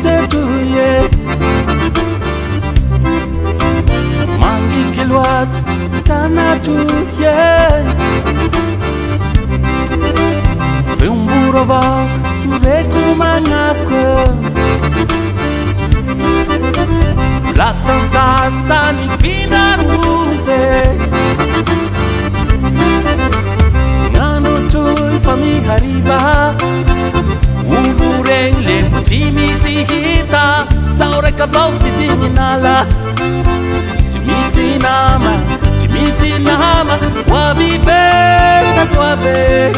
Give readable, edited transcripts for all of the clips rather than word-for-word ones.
tetuye mangi kilwat tanatuye fe un burova tuvekumangako la santa sani finaruze nano tui fami hariba umburele timisi hita saure kabau titinala timisi nama wavive satwabe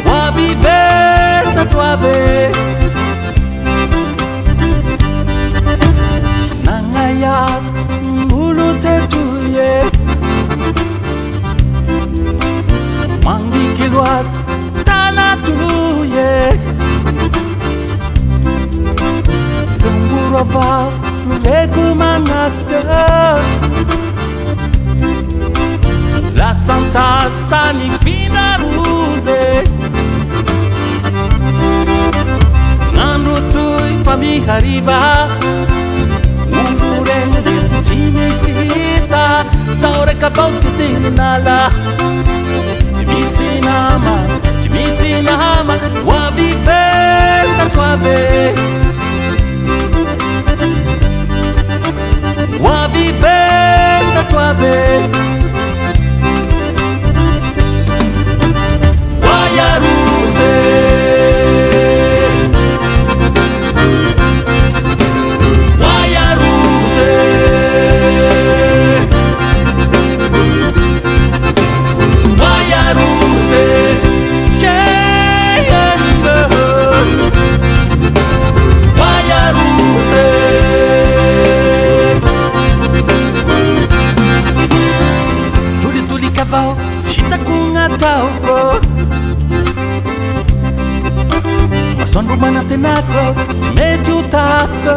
wavive satwabe nangaya mulu tetuye mangi kilwat tanatuye Sumburova vekumangaka la santa sani finaruze nando tui fami hariba umburende timisita saure kabau titinala timisi nama wavive satwabe wavive satwabe wayaruse wayaruse wayaruse wayaruse tuli kavao sitakungatauko masondo manatenako timejutako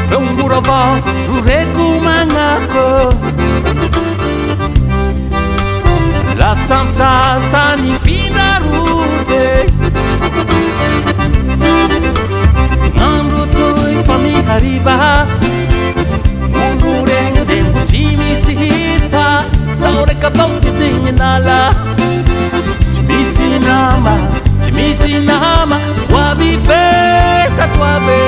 feumburava rurekumangako la santa sani finaruze nando tui fami hariba umburende timisihita saure kabau titinala timisi nama wavive satwabe